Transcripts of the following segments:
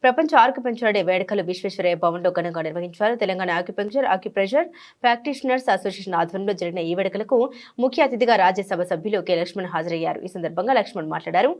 ప్రపంచ acupuncture day వేడుకలు విశ్వేశ్వరయ్య భవన్లో ఘనంగా నిర్వహించారు. Telangana acupuncture acupressure practitioners association ఆధ్వర్యంలో జరిగిన ఈ వేడుకలకు ముఖ్య అతిథిగా రాజ్యసభ సభ్యులు కె లక్ష్మణ్ హాజరయ్యారు. ఈ సందర్భంగా లక్ష్మణ్ మాట్లాడారు.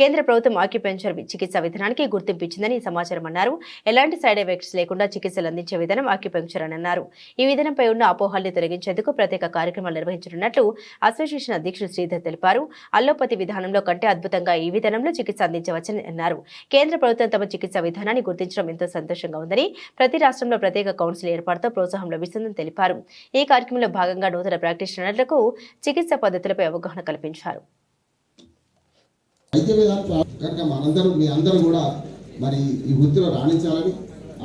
కేంద్ర ప్రభుత్వం ఆక్యుపంక్చర్ చికిత్సా విధానానికి గుర్తింపు ఇచ్చిందని సమాచారం అన్నారు. ఎలాంటి సైడ్ ఎఫెక్ట్స్ లేకుండా చికిత్సలు అందించే విధానం ఆక్యుపంక్చర్ అని అన్నారు. ఈ విధానంపై ఉన్న అపోహల్ని తొలగించేందుకు ప్రత్యేక కార్యక్రమాలు నిర్వహించనున్నట్లు అసోసియేషన్ అధ్యక్షుడు శ్రీధర్ తెలిపారు. అల్లోపతి విధానంలో కంటే అద్భుతంగా ఈ విధానంలో చికిత్స అందించవచ్చని అన్నారు. కేంద్ర ప్రభుత్వం తమ చికిత్సా విధానాన్ని గుర్తించడం ఎంతో సంతోషంగా ఉందని, ప్రతి రాష్ట్రంలో ప్రత్యేక కౌన్సిల్ ఏర్పాటుతో ప్రోత్సాహం లభిస్తుందని తెలిపారు. ఈ కార్యక్రమంలో భాగంగా నూతన ప్రాక్టీషనర్లకు చికిత్సా పద్ధతులపై అవగాహన కల్పించారు. మరి ఈ వృత్తిలో రాణించాలని,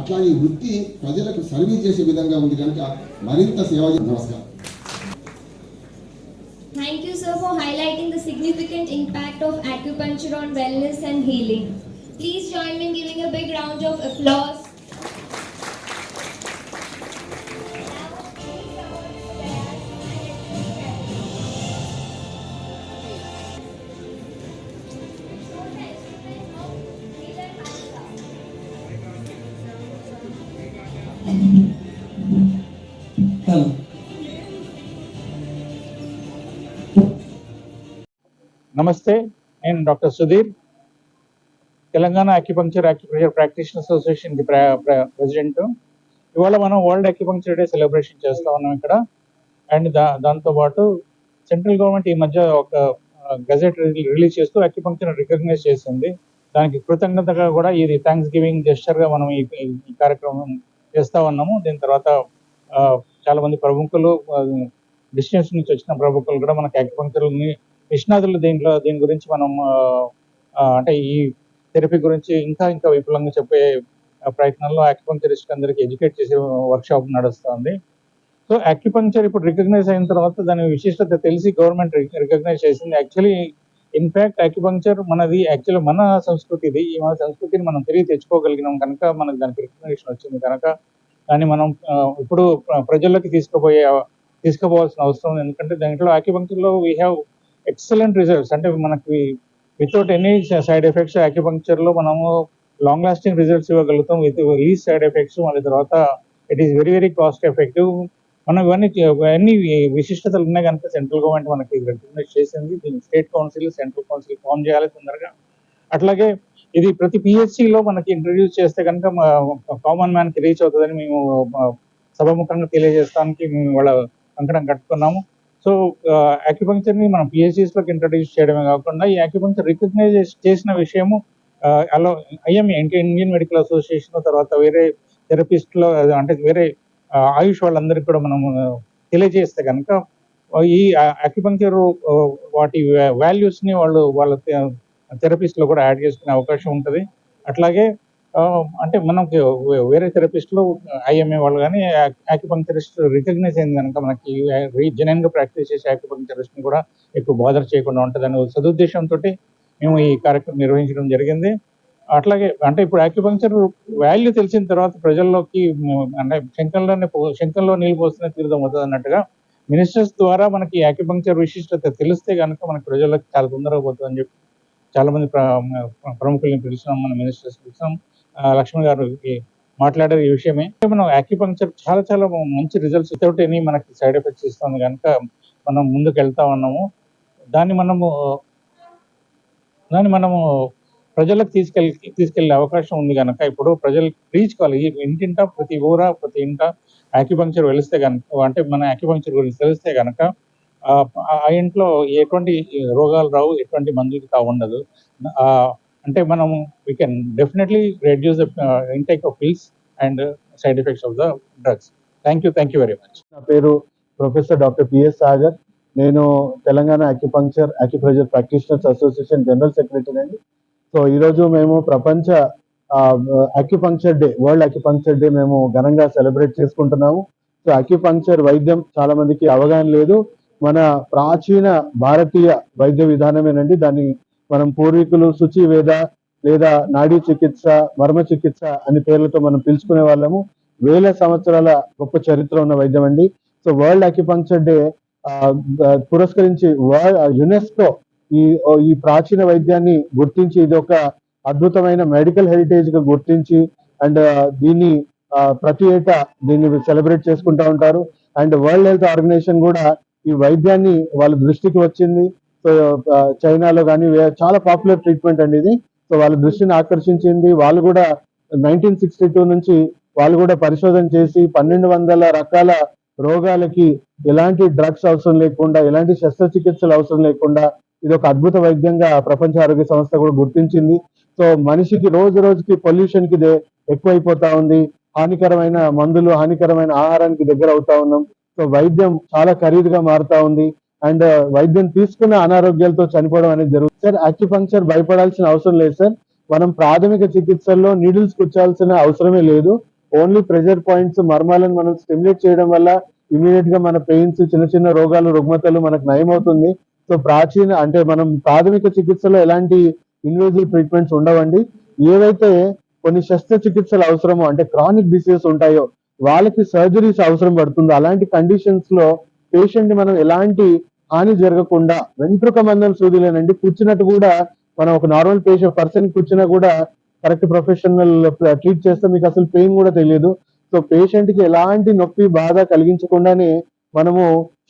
అట్లా ఈ వృత్తి ప్రజలకు సర్వీస్ చేసే విధంగా ఉంది కనుక మరింత సేవ. నమస్కారం. Thank you, sir, for highlighting the significant impact of acupuncture on wellness and healing. Please join me in giving a big round of applause. నమస్తే, నేను doctor Sudheer, Telangana acupuncture acupressure practitioners association president. ఇవాళ మనం వరల్డ్ ఆక్యుపంక్చర్ డే సెలబ్రేషన్ చేస్తా ఉన్నాం ఇక్కడ. And దాంతోపాటు central government ఈ మధ్య ఒక గజెట్ రిలీజ్ చేస్తూ ఆక్యుపంక్చర్ రికగ్నైజ్ చేసింది. దానికి కృతజ్ఞతగా కూడా ఇది థ్యాంక్స్ గివింగ్ జెస్చర్గా మనం ఈ కార్యక్రమం చేస్తా ఉన్నాము. దీని తర్వాత చాలా మంది ప్రముఖులు, డిస్టెన్స్ నుంచి వచ్చిన ప్రముఖులు కూడా మనకి ఆక్యుపంక్చర్ని నిష్ణాతులు దీని గురించి మనం అంటే ఈ థెరపీ గురించి ఇంకా విపులంగా చెప్పే ప్రయత్నంలో ఆక్యుపంక్చరిస్ట్ అందరికి ఎడ్యుకేట్ చేసే వర్క్షాప్ నడుస్తుంది. సో ఆక్యుపంక్చర్ ఇప్పుడు రికగ్నైజ్ అయిన తర్వాత దాని విశిష్టత తెలిసి గవర్నమెంట్ రికగ్నైజ్ చేసింది. యాక్చువల్లీ ఇన్ఫ్యాక్ట్ ఆక్యుపంక్చర్ మనది యాక్చువల్లీ మన సంస్కృతిది. ఈ మన సంస్కృతిని మనం తిరిగి తెచ్చుకోగలిగినాం కనుక మనకు దానికి రికగ్నేషన్ వచ్చింది కనుక దాన్ని మనం ఇప్పుడు ప్రజల్లోకి తీసుకుపోవాల్సిన అవసరం ఉంది. ఎందుకంటే దాంట్లో ఆక్యుపంక్చర్లో వీ హ్యావ్ ఎక్సలెంట్ రిజల్ట్స్. అంటే మనకి వితౌట్ ఎనీ సైడ్ ఎఫెక్ట్స్ ఆక్యుపంక్చర్లో మనము లాంగ్ లాస్టింగ్ రిజల్ట్స్ ఇవ్వగలుగుతాం విత్ లీస్ట్ సైడ్ ఎఫెక్ట్స్. మళ్ళీ తర్వాత it is very very cost effective. మనం ఇవన్నీ విశిష్టతలు ఉన్నాయి కనుక సెంట్రల్ గవర్నమెంట్ మనకి రికగ్నైజ్ చేసింది. దీన్ని state council, central council form చేయాలి తొందరగా. అట్లాగే ఇది ప్రతి పిహెచ్సిలో మనకి ఇంట్రడ్యూస్ చేస్తే కనుక కామన్ మ్యాన్కి రీచ్ అవుతుందని మేము సభాముఖంగా తెలియజేస్తానికి మేము వాళ్ళ కంకణం కట్టుకున్నాము. సో ఆక్యుపంక్చర్ని మనం పిహెచ్సిస్లోకి ఇంట్రడ్యూస్ చేయడమే కాకుండా ఈ ఆక్యుపంక్చర్ రికగ్నైజ్ చేసిన విషయము అలా ఐఎంఏ ఇండియన్ మెడికల్ అసోసియేషన్, తర్వాత వేరే థెరపిస్ట్లో అంటే వేరే ఆయుష్ వాళ్ళందరికీ కూడా మనము తెలియజేస్తే కనుక ఈ ఆక్యుపంక్చర్ వాటి వాల్యూస్ని వాళ్ళ థెరపిస్ట్లో కూడా యాడ్ చేసుకునే అవకాశం ఉంటుంది. అట్లాగే అంటే మనకి వేరే థెరపిస్ట్లో ఐఎంఏ వాళ్ళు కానీ ఆక్యుపంక్చరిస్ట్ రికగ్నైజ్ అయింది కనుక మనకి జెన్యున్గా ప్రాక్టీస్ చేసే ఆక్యుపంక్చరిస్ట్ని కూడా ఎక్కువ బాదర్ చేయకుండా ఉంటుంది అనే సదుద్దేశంతో మేము ఈ కార్యక్రమం నిర్వహించడం జరిగింది. అట్లాగే అంటే ఇప్పుడు ఆక్యుపంక్చర్ వాల్యూ తెలిసిన తర్వాత ప్రజల్లోకి అంటే శంఖంలో నీళ్ళు పోస్తూనే తీర్థం అవుతుంది అన్నట్టుగా మినిస్టర్స్ ద్వారా మనకి ఆక్యుపంక్చర్ విశిష్టత తెలిస్తే కనుక మనకి ప్రజల్లోకి చాలా తొందరగా పోతుంది అని చెప్పి చాలా మంది ప్రముఖుల్ని పిలిచినాం, మన మినిస్టర్స్ పిలిచినాం. లక్ష్మణ్ గారికి మాట్లాడే ఈ విషయమే. మనం ఆక్యుపంక్చర్ చాలా మంచి రిజల్ట్స్ వితౌట్ ఎనీ మనకి సైడ్ ఎఫెక్ట్స్ ఇస్తుంది కనుక మనం ముందుకు వెళ్తా ఉన్నాము. దాన్ని మనము ప్రజలకు తీసుకెళ్లే అవకాశం ఉంది కనుక ఇప్పుడు ప్రజలు రీచ్ కావాలి. ఇంటింటా ప్రతి ఇంట ఆక్యుపంక్చర్ వెలిస్తే కనుక అంటే మన ఆక్యుపంక్చర్ గురించి తెలిస్తే కనుక ఆ ఇంట్లో ఎటువంటి రోగాలు రావు, ఎటువంటి మందులకి తావుండదు. అంటే మనము we can definitely reduce the intake of pills and side effects of the drugs. Thank you very much. నా పేరు ప్రొఫెసర్ డాక్టర్ పిఎస్ సాగర్. నేను Telangana acupuncture acupressure practitioners association general secretary అండి. సో ఈరోజు మేము ప్రపంచ acupuncture day, world acupuncture day మేము ఘనంగా celebrate చేసుకుంటున్నాము. సో ఆక్యుపంక్చర్ వైద్యం చాలా మందికి అవగాహన లేదు. మన ప్రాచీన భారతీయ వైద్య విధానమేనండి. దాన్ని మనం పూర్వీకులు శుచి వేద లేదా నాడీ చికిత్స, మర్మ చికిత్స అనే పేర్లతో మనం పిలుచుకునే వాళ్ళము. వేల సంవత్సరాల గొప్ప చరిత్ర ఉన్న వైద్యం అండి. సో వరల్డ్ ఆక్యుపంక్చర్ డే పురస్కరించి యునెస్కో ఈ ప్రాచీన వైద్యాన్ని గుర్తించి ఇది ఒక అద్భుతమైన మెడికల్ హెరిటేజ్ గా గుర్తించి అండ్ దీన్ని ప్రతి ఏటా దీన్ని సెలబ్రేట్ చేసుకుంటా ఉంటారు. అండ్ వరల్డ్ హెల్త్ ఆర్గనైజేషన్ కూడా ఈ వైద్యాన్ని వాళ్ళ దృష్టికి వచ్చింది. సో చైనాలో కానీ చాలా పాపులర్ ట్రీట్మెంట్ అండి ఇది. సో వాళ్ళ దృష్టిని ఆకర్షించింది. వాళ్ళు కూడా 1962 నుంచి వాళ్ళు కూడా పరిశోధన చేసి 1200 రకాల రోగాలకి ఎలాంటి డ్రగ్స్ అవసరం లేకుండా, ఎలాంటి శస్త్రచికిత్సలు అవసరం లేకుండా ఇది ఒక అద్భుత వైద్యంగా ప్రపంచ ఆరోగ్య సంస్థ కూడా గుర్తించింది. సో మనిషికి రోజు రోజుకి పొల్యూషన్ కి ఎక్కువైపోతా ఉంది. హానికరమైన మందులు, హానికరమైన ఆహారానికి దగ్గర అవుతా ఉన్నాం. సో వైద్యం చాలా ఖరీదుగా మారుతా ఉంది. అండ్ వైద్యం తీసుకున్న అనారోగ్యాలతో చనిపోవడం అనేది జరుగుతుంది. సార్ అక్యుపంక్చర్ భయపడాల్సిన అవసరం లేదు సార్. మనం ప్రాథమిక చికిత్సల్లో నీడిల్స్ కూర్చోవాల్సిన అవసరమే లేదు. ఓన్లీ ప్రెషర్ పాయింట్స్, మర్మాలను మనం స్టిమ్యులేట్ చేయడం వల్ల ఇమీడియట్ గా మన పెయిన్స్, చిన్న చిన్న రోగాలు, రుగ్మతలు మనకు నయమవుతుంది. సో అంటే మనం ప్రాథమిక చికిత్సలో ఎలాంటి ఇన్వేజివ్ ట్రీట్మెంట్స్ ఉండవండి. ఏవైతే కొన్ని శస్త్రచికిత్సలు అవసరమో, అంటే క్రానిక్ డిసీజెస్ ఉంటాయో వాళ్ళకి సర్జరీస్ అవసరం పడుతుంది. అలాంటి కండిషన్స్ లో పేషెంట్ ని మనం ఎలాంటి హాని జరగకుండా వెంట్రుక మందం సూదిలేనండి కూర్చున్నట్టు కూడా మనం ఒక నార్మల్ పర్సన్ కూర్చున్నా కూడా కరెక్ట్ ప్రొఫెషనల్ ట్రీట్ చేస్తే మీకు అసలు పెయిన్ కూడా తెలియదు. సో పేషెంట్ కి ఎలాంటి నొప్పి, బాధ కలిగించకుండానే మనము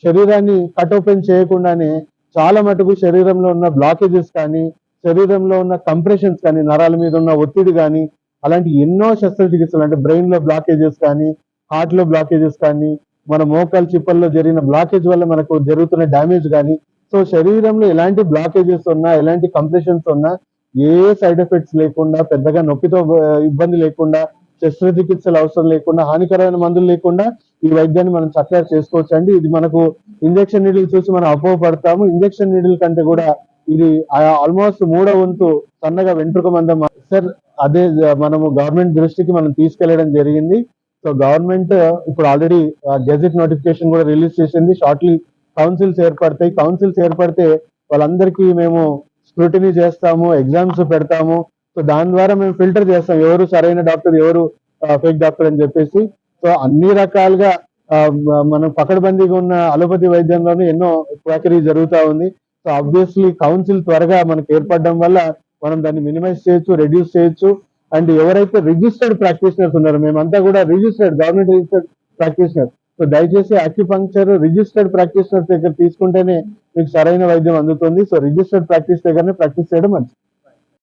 శరీరాన్ని కట్ ఓపెన్ చేయకుండానే చాలా మటుకు శరీరంలో ఉన్న బ్లాకేజెస్ కానీ, శరీరంలో ఉన్న కంప్రెషన్స్ కానీ, నరాల మీద ఉన్న ఒత్తిడి కానీ, అలాంటి ఎన్నో శస్త్రచికిత్సలు, అంటే బ్రెయిన్ లో బ్లాకేజెస్ కానీ, హార్ట్ లో బ్లాకేజెస్ కానీ, మన మోకాలు చిప్పల్లో జరిగిన బ్లాకేజ్ వల్ల మనకు జరుగుతున్న డ్యామేజ్ కానీ, సో శరీరంలో ఎలాంటి బ్లాకేజెస్ ఉన్నా, ఎలాంటి కంప్రెషన్స్ ఉన్నా ఏ సైడ్ ఎఫెక్ట్స్ లేకుండా, పెద్దగా నొప్పితో ఇబ్బంది లేకుండా, శస్త్రచికిత్సలు అవసరం లేకుండా, హానికరమైన మందులు లేకుండా ఈ వైద్యాన్ని మనం చక్కగా చేసుకోవచ్చు అండి. ఇది మనకు ఇంజెక్షన్ నీడిల్ చూసి మనం అపోహపడతాము. ఇంజెక్షన్ నీడిల్ కంటే కూడా ఇది ఆల్మోస్ట్ 3వ వంతు సన్నగా వెంట్రుక మందం. సార్ అదే మనము గవర్నమెంట్ దృష్టికి మనం తీసుకెళ్లడం జరిగింది. సో గవర్నమెంట్ ఇప్పుడు ఆల్రెడీ గెజెట్ నోటిఫికేషన్ కూడా రిలీజ్ చేసింది. షార్ట్లీ కౌన్సిల్స్ ఏర్పడతాయి. కౌన్సిల్స్ ఏర్పడితే వాళ్ళందరికీ మేము స్క్రూటినీ చేస్తాము, ఎగ్జామ్స్ పెడతాము. సో దాని ద్వారా మేము ఫిల్టర్ చేస్తాం ఎవరు సరైన డాక్టర్, ఎవరు ఫేక్ డాక్టర్ అని చెప్పేసి. సో అన్ని రకాలుగా మనం పకడ్బందీగా ఉన్న అలోపతి వైద్యంలోనే ఎన్నో క్వాకరీ జరుగుతూ ఉంది. సో ఆబ్వియస్లీ కౌన్సిల్ త్వరగా మనకు ఏర్పడడం వల్ల మనం దాన్ని మినిమైజ్ చేయొచ్చు, రెడ్యూస్ చేయొచ్చు. అండ్ ఎవరైతే రిజిస్టర్డ్ ప్రాక్టీషనర్స్ ఉన్నారో, మేమంతా కూడా గవర్నమెంట్ రిజిస్టర్డ్ ప్రాక్టీషనర్. సో దయచేసి అక్యుపంక్చర్ రిజిస్టర్డ్ ప్రాక్టీషనర్స్ దగ్గర తీసుకుంటేనే మీకు సరైన వైద్యం అందుతుంది. సో రిజిస్టర్డ్ ప్రాక్టీస్ దగ్గరనే ప్రాక్టీస్ చేయడం మంచిది.